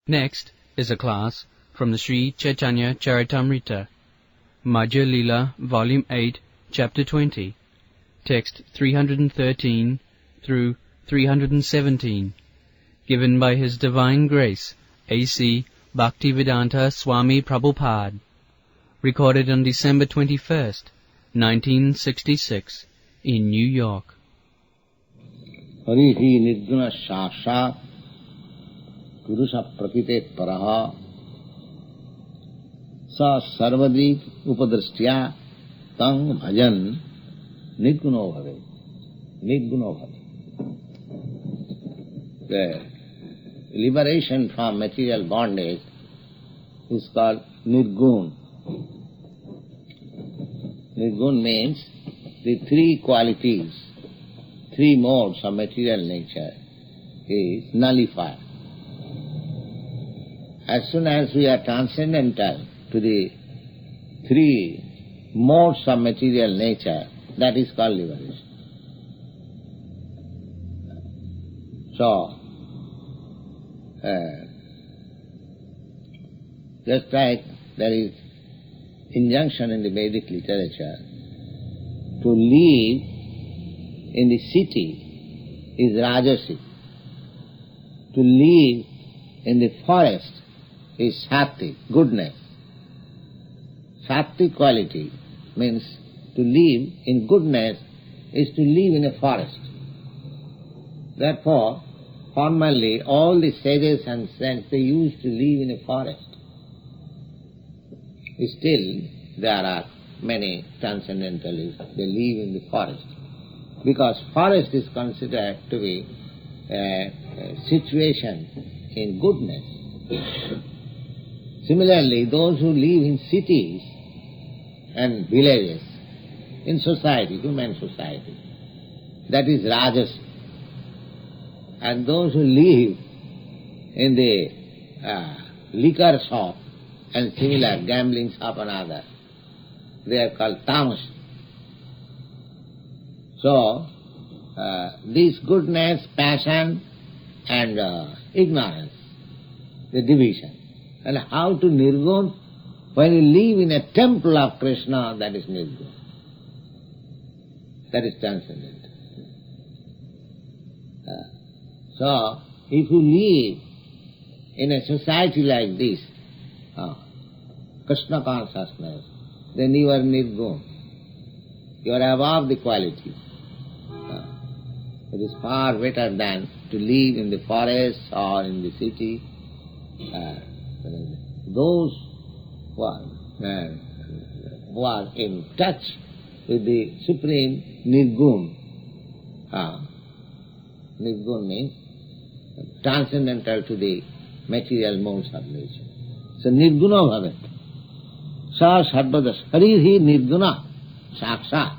Next is a class from the Sri Caitanya-caritāmṛta, Madhya-līlā, Volume 8, Chapter 20, Text 313 through 317, given by His Divine Grace, A.C. Bhaktivedanta Swami Prabhupada, recorded on December 21st, 1966, in New York. Harihi nirguna shākṣāt Purusha prakite paraha sa sarvadrik upadrastya tang bhajan nirguno bhave. Nirguno bhave. The liberation from material bondage is called nirgun. Nirgun means the three qualities, three modes of material nature is nullified. As soon as we are transcendental to the three modes of material nature, that is called liberation. So, just like there is injunction in the Vedic literature to live in the city is rajasic. To live in the forest is sattvic, goodness. Sattvic quality means to live in goodness is to live in a forest. Therefore, formerly all the sages and saints, they used to live in a forest. Still, there are many transcendentalists, they live in the forest. Because forest is considered to be a situation in goodness. Similarly, those who live in cities and villages, in society, human society, that is rajas. And those who live in the liquor shop and similar gambling shop and other, they are called tamas. So, this goodness, passion and ignorance, the division. And how to nirgun? When you live in a temple of Krishna, that is nirgun. That is transcendental. So, if you live in a society like this, Krishna consciousness, then you are nirgun. You are above the quality. It is far better than to live in the forest or in the city. Those who are in touch with the Supreme Nirgun, Nirgun means transcendental to the material modes of nature. So Nirguna bhavet. Sa sarvadas. Harihi Nirguna Saksha.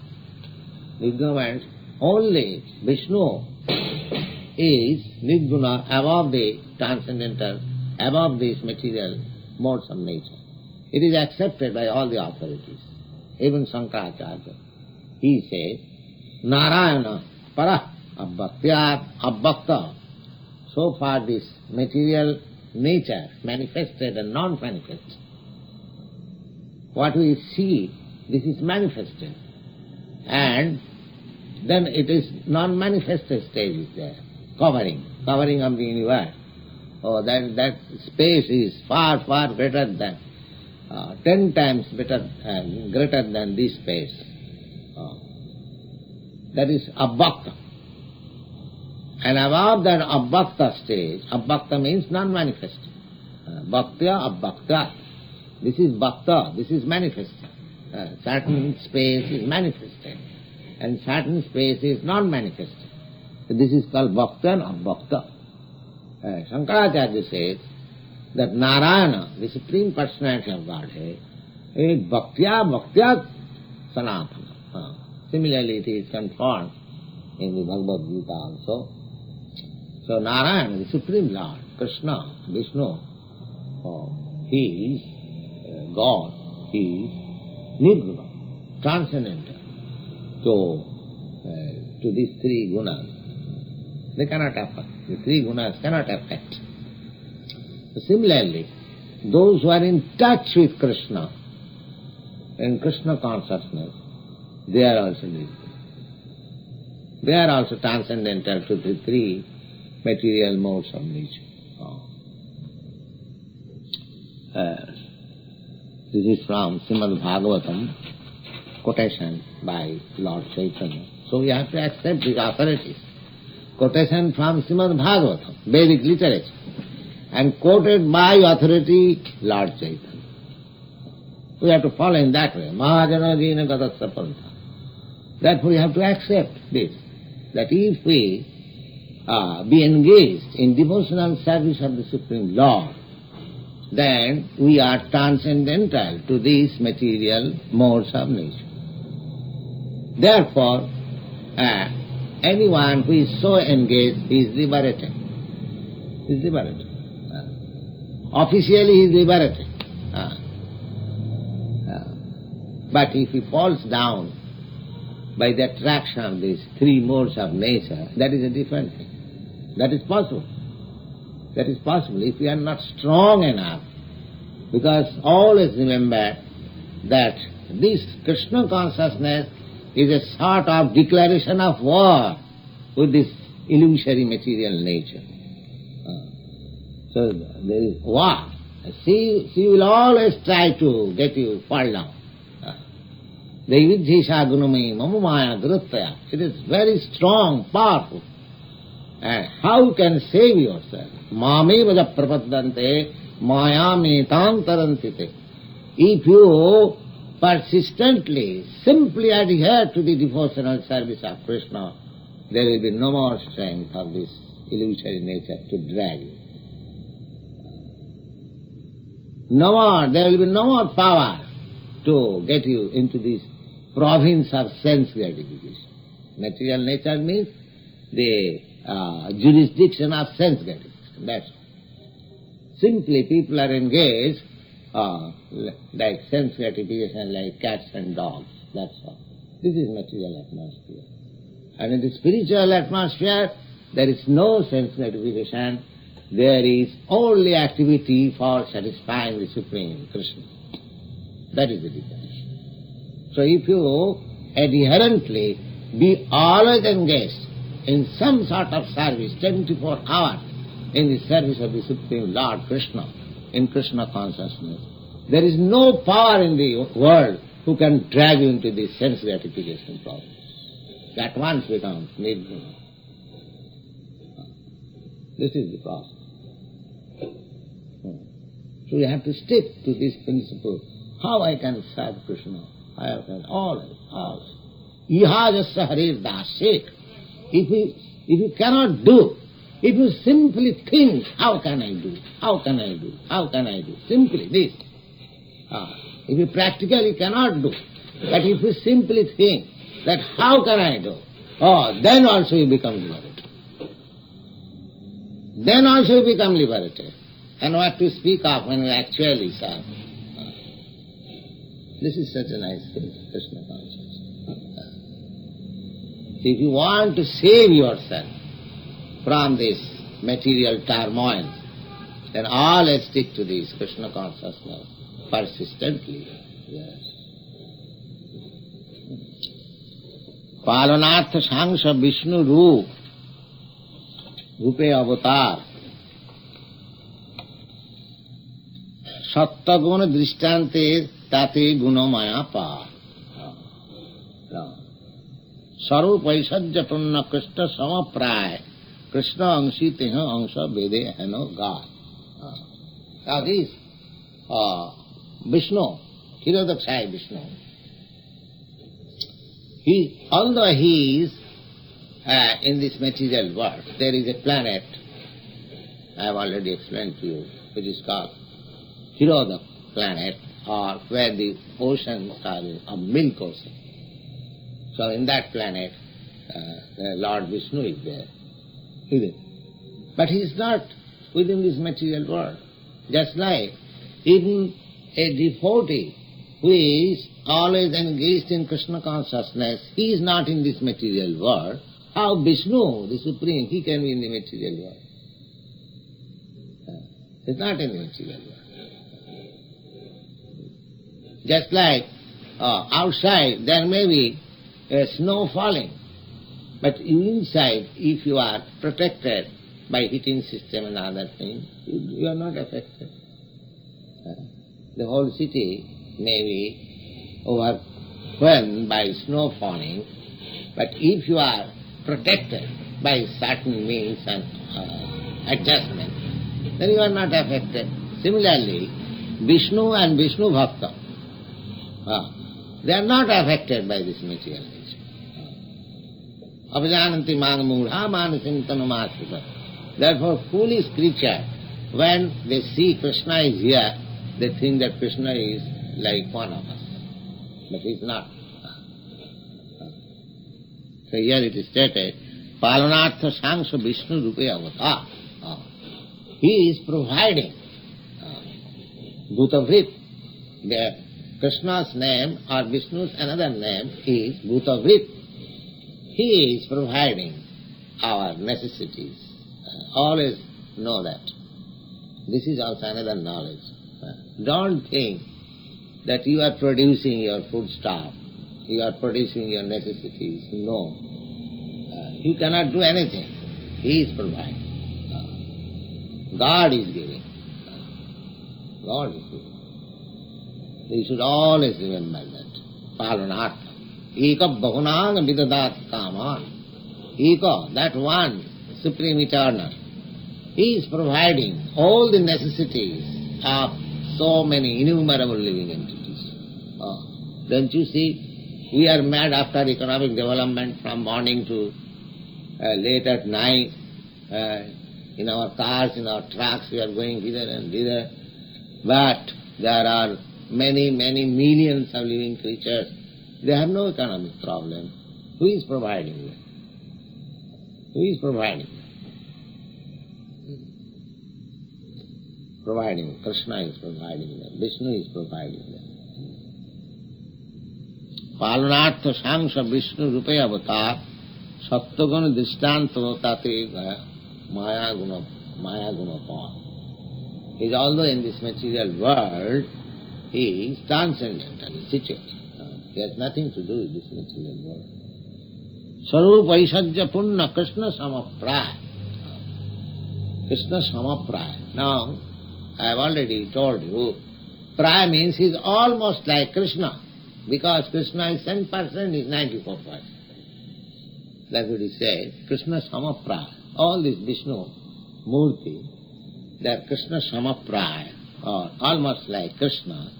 Nirguna means only Vishnu is Nirguna, above the transcendental, above these material modes of nature. It is accepted by all the authorities. Even Sanatana, he says, Narayana para abhaktyat abhakta. So far this material nature, manifested and non-manifested. What we see, this is manifested. And then it is non-manifested stage is there, covering of the universe. Oh, that space is far, far better than, 10 times better, greater than this space. That is abhakta. And above that abhakta stage, abhakta means non-manifested. Bhaktya, abhakta. This is bhakta, this is manifested. Certain space is manifested, and certain space is non-manifested. So this is called bhakta and abhakta. Shankaracharya says that Narayana, the Supreme Personality of Godhead, is bhaktya Sanatana. Similarly, it is confirmed in the Bhagavad Gita also. So Narayana, the Supreme Lord, Krishna, Vishnu, he is God, he is nirguna, transcendental to these three gunas. They cannot affect. The three gunas cannot affect. Similarly, those who are in touch with Krishna, in Krishna consciousness, they are also Nirdguna. They are also transcendental to the three material modes of nature. This is from Shrimad Bhagavatam, quotation by Lord Chaitanya. So we have to accept the authorities. Quotation from Shrimad Bhagavatam, Vedic literature, and quoted by authority Lord Chaitanya. We have to follow in that way. Mahajana jina gatasya pantha. Therefore we have to accept this, that if we be engaged in devotional service of the Supreme Lord, then we are transcendental to these material modes of nature. Therefore, anyone who is so engaged is liberated. Is liberated. Officially he is liberated. But if he falls down by the attraction of these three modes of nature, that is a different thing. That is possible. That is possible if we are not strong enough. Because always remember that this Krishna consciousness is a sort of declaration of war with this illusory material nature. So there is war. She will always try to get you fall down. Devidhisha gunamai mamamaya dhruttaya. It is very strong, powerful. And how you can save yourself? Mameva prapaddante maya metantarantite. If you persistently, simply adhere to the devotional service of Krishna, there will be no more strength of this illusory nature to drag you. No more, there will be no more power to get you into this province of sense gratification. Material nature means the jurisdiction of sense gratification. That's all. Simply people are engaged like sense gratification, like cats and dogs. That's all. This is material atmosphere. And in the spiritual atmosphere, there is no sense gratification. There is only activity for satisfying the Supreme Krishna. That is the difference. So if you adherently be always engaged in some sort of service, 24 hours, in the service of the Supreme Lord Krishna, in Krishna consciousness, there is no power in the world who can drag you into this sense gratification problem. That once becomes Nirdguna. This is the process. So you have to stick to this principle. How I can serve Krishna? I can always. Ihajasya harir dasek. If you cannot do, if you simply think, how can I do? How can I do? How can I do? Simply this. If you practically cannot do, but if you simply think that how can I do? Then also you become liberated. Then also you become liberated. And what to speak of when you actually serve. This is such a nice thing, Krishna consciousness. If you want to save yourself from this material turmoil, then always stick to this Krishna consciousness persistently. Yes. Palanartha Sangsha Vishnu Roop Rupe Avatar Sattaguna Drishtante Tate Gunamaya Pa Sarupaisajjatunna Krishna Samapray Krishna Angshi Teha Angsha Vede Hano God. Now this Vishnu, Hirodakshai Vishnu, although he is in this material world, there is a planet, I have already explained to you, which is called Hirodak planet, or where the oceans are a milk ocean. So in that planet, Lord Vishnu is there. But he is not within this material world. Just like even a devotee who is always engaged in Krishna consciousness, he is not in this material world. How Vishnu, the Supreme, he can be in the material world? It's not in the material world. Just like outside there may be snow falling, but you inside, if you are protected by heating system and other things, you are not affected. The whole city may be overwhelmed by snow falling, but if you are protected by certain means and adjustment, then you are not affected. Similarly, Vishnu and Vishnu Bhakta, they are not affected by this material nature. Abhijananti manamudha manasintanamāsrita. Therefore, foolish creature, when they see Krishna is here, they think that Krishna is like one of us. But he is not. So here it is stated, Palanartha Sangsha Vishnu Rupe Avata. He is providing Bhutavrit. Krishna's name or Vishnu's another name is Bhutavrit. He is providing our necessities. Always know that. This is also another knowledge. Don't think that you are producing your foodstuff, you are producing your necessities. No. You cannot do anything. He is providing. God is giving. God is giving. You should always remember that. Palanartha. Eka bahunang vidadat kaman. Eka, that one, Supreme Eternal. He is providing all the necessities of so many innumerable living entities. Don't you see, we are mad after economic development from morning to late at night. In our cars, in our trucks, we are going hither and thither. But there are many, many millions of living creatures. They have no economic problem. Who is providing them? Who is providing them? Providing. Krishna is providing them. Vishnu is providing them. Palanartha Sangsha Vishnu Rupe Avatar Sattaguna Drishtanta Tate Maya Guna Path. He is although in this material world, he is transcendental, situated. He has nothing to do with this material world. Sarupa Aishadya Punna Krishna Samapraya. Krishna Samapraya. Now, I have already told you, Praya means he is almost like Krishna, because Krishna is 10%, he is 94%. That's what he says, Krishna Samapraya. All this Vishnu Murti, they are Krishna Samapraya, or almost like Krishna.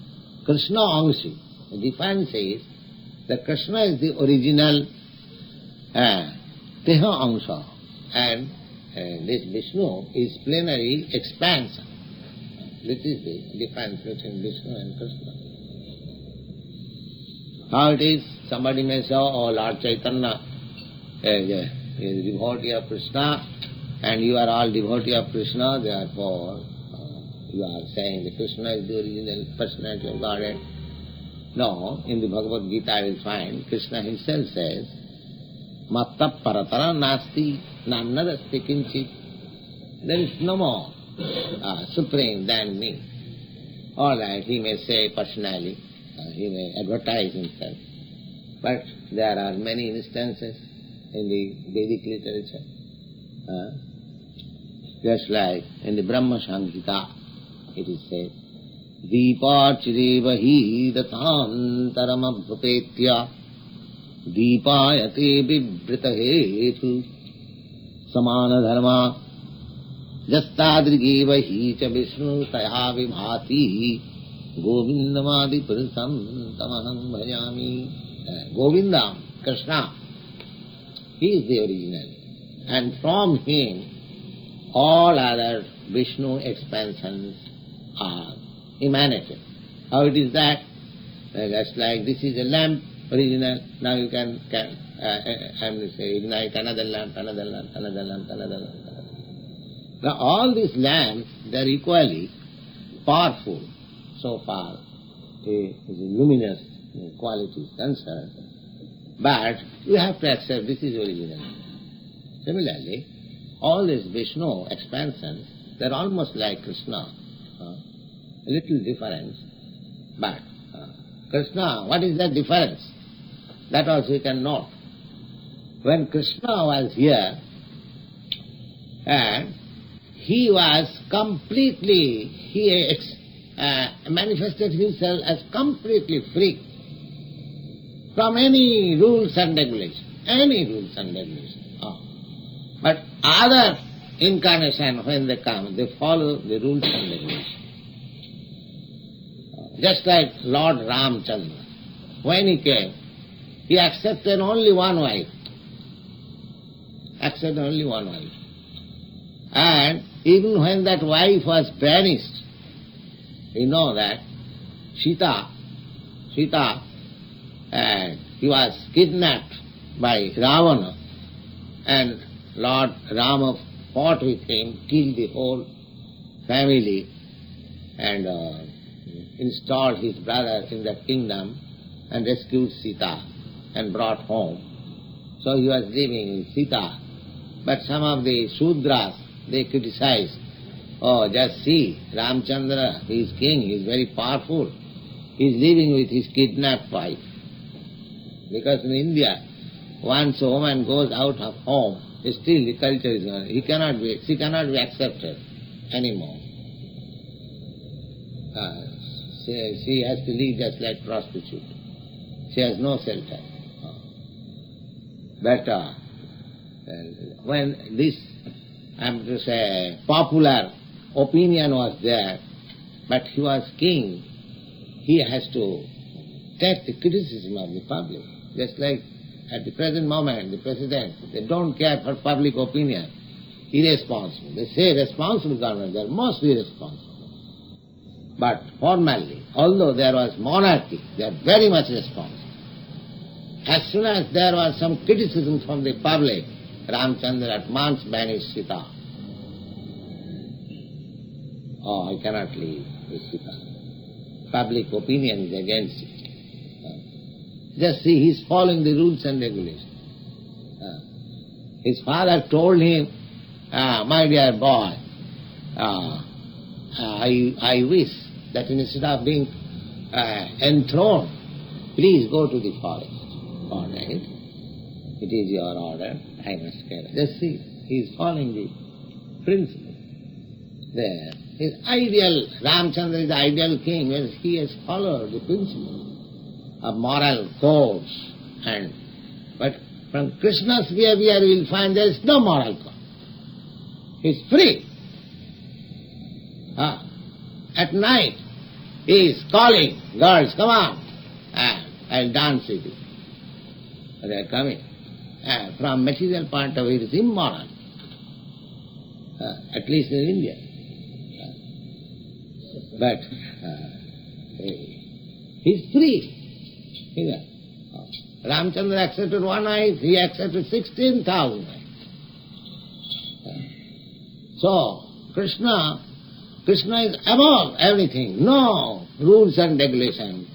Krishna Angshi. The difference is that Krishna is the original Teha Angsha, and this Vishnu is plenary expansion. This is the difference between Vishnu and Krishna. How it is, somebody may say, oh, Lord Chaitanya is a devotee of Krishna, and you are all devotee of Krishna, therefore you are saying that Krishna is the original personality of Godhead. No, in the Bhagavad Gita I will find Krishna himself says, Matta paratara nasti nannadasti kinchit. There is no more supreme than me. All right, he may say personally, he may advertise himself, but there are many instances in the Vedic literature. Just like in the Brahma Samhita, it is said, Deepachireva hi datantaramabhupetya Deepayate vibrita hetu samana dharma Jastadrigeva hi cha Vishnu taya vibhati Govindamadi purusham tamaham bhajami. Govindam, Krishna, he is the original. And from him, all other Vishnu expansions are emanated. How it is that? Just like this is a lamp, original, now you can say, ignite another lamp, another lamp, another lamp, another lamp. Now all these lamps, they are equally powerful so far the luminous quality is concerned, but you have to accept this is original. Similarly, all these Vishnu expansions, They're almost like Krishna. A little difference. But Krishna, what is the difference? That also you can note. When Krishna was here, and he was completely, he manifested himself as completely free from any rules and regulations. Any rules and regulations. But other incarnations, when they come, they follow the rules and regulations. Just like Lord Ramchandra. When he came, he accepted only one wife. Accepted only one wife. And even when that wife was banished, you know that Sita, he was kidnapped by Ravana, and Lord Rama fought with him, killed the whole family, and installed his brother in that kingdom, and rescued Sita, and brought home. So he was living with Sita. But some of the Sudras, they criticized, oh, just see, Ramchandra, he is king, he is very powerful. He is living with his kidnapped wife. Because in India, once a woman goes out of home, still the culture is on. She cannot be accepted anymore. She has to live just like prostitute. She has no shelter. But when this, I am to say, popular opinion was there, but he was king, he has to take the criticism of the public. Just like at the present moment, the president, they don't care for public opinion. Irresponsible. They say responsible government, they are most irresponsible. But formally, although there was monarchy, they are very much responsible. As soon as there was some criticism from the public, Ramchandra at once banished Sita. Oh, I cannot live with Sita. Public opinion is against it. Just see, he is following the rules and regulations. His father told him, my dear boy, I wish that instead of being enthroned, please go to the forest. All right. It is your order, I must carry. Just see, he is following the principle. There. His ideal, Ramchandra is the ideal king, where he has followed the principle of moral codes. But from Krishna's behavior you will find there is no moral code. He is free. At night he is calling, girls, come on, I'll dance with you. They are coming. From material point of view it is immoral, at least in India. But he is free. Ramchandra accepted one wife, he accepted 16,000 wives. So, Krishna is above everything. No rules and regulations.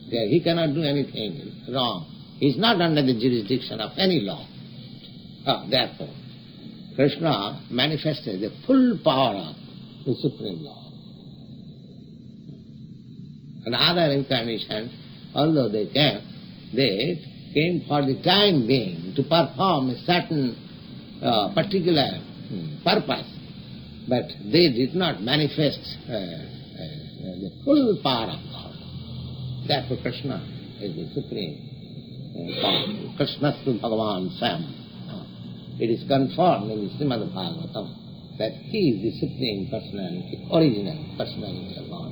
He cannot do anything wrong. He is not under the jurisdiction of any law. Therefore, Krishna manifested the full power of the Supreme Lord. And other incarnations, although they came for the time being to perform a certain particular purpose, but they did not manifest the full power of God. Therefore Krishna is the supreme power. Krishnastu Bhagavan Sam. It is confirmed in the Shrimad Bhagavatam that he is the supreme personality, original personality of God.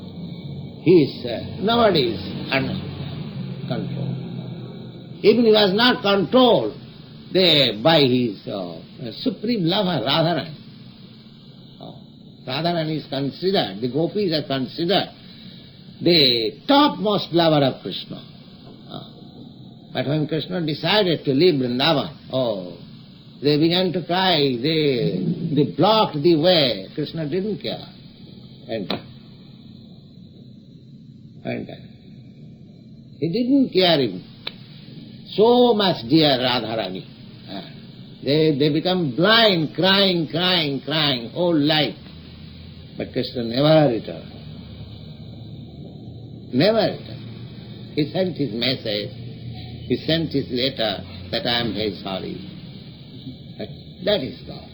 He is, nobody is under control. Even he was not controlled by his supreme lover, Radharani. Radharani is considered, the gopis are considered the topmost lover of Krishna. But when Krishna decided to leave Vrindavan, they began to cry, they blocked the way. Krishna didn't care. And he didn't care even. So much dear Radharani. They become blind, crying whole life. But Krishna never returned. Never returned. He sent his message, he sent his letter that I am very sorry. But that is God.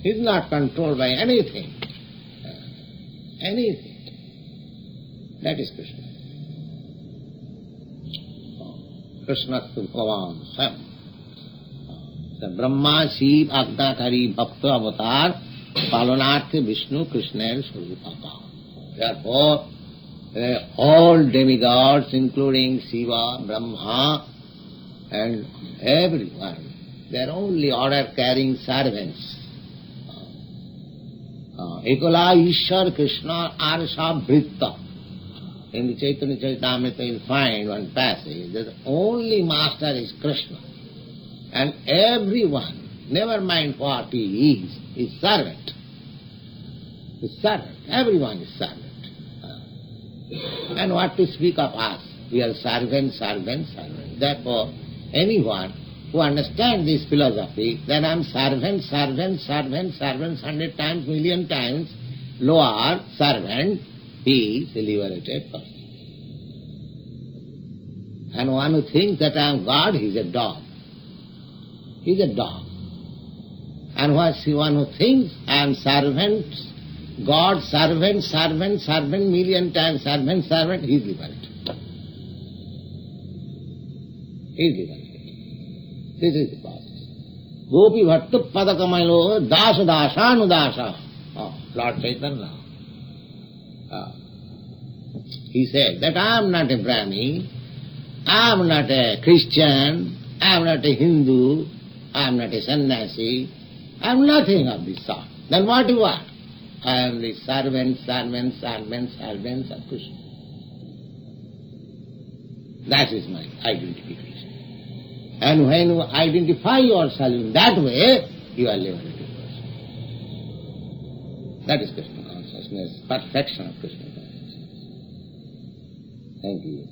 He is not controlled by anything. Anything. That is Krishna. Krishna to Bhagavan Sam. The Brahma, Shiv, iandKṛṣṇa, Bhakta, Avatar, Palanartha, Vishnu, Krishna, Prabhupada. Therefore, all demigods, including Shiva, Brahma, and everyone, they are only order-carrying servants. Ekala Ishwar Krishna Arsha Vritta. In the Caitanya-caritāmṛta you will find one passage that the only master is Krishna. And everyone, never mind what he is servant. Is servant. Everyone is servant. And what to speak of us? We are servant. Therefore, anyone who understands this philosophy, then I am servant, 100 times, million times lower servant, he is a liberated person. And one who thinks that I am God, he is a dog. He is a dog. And one who thinks I am servant, God, servant, million times servant, he is liberated. He is liberated. This is the process. Gopi Bhattu Padakamayalo Dasanudasa. Lord Chaitanya. He said that I am not a Brahmin, I am not a Christian, I am not a Hindu, I am not a sannyasi, I am nothing of this sort. Then what do you want? I am the servant of Krishna. That is my identification. And when you identify yourself in that way, you are liberated person. That is Krishna consciousness, perfection of Krishna consciousness. Thank you.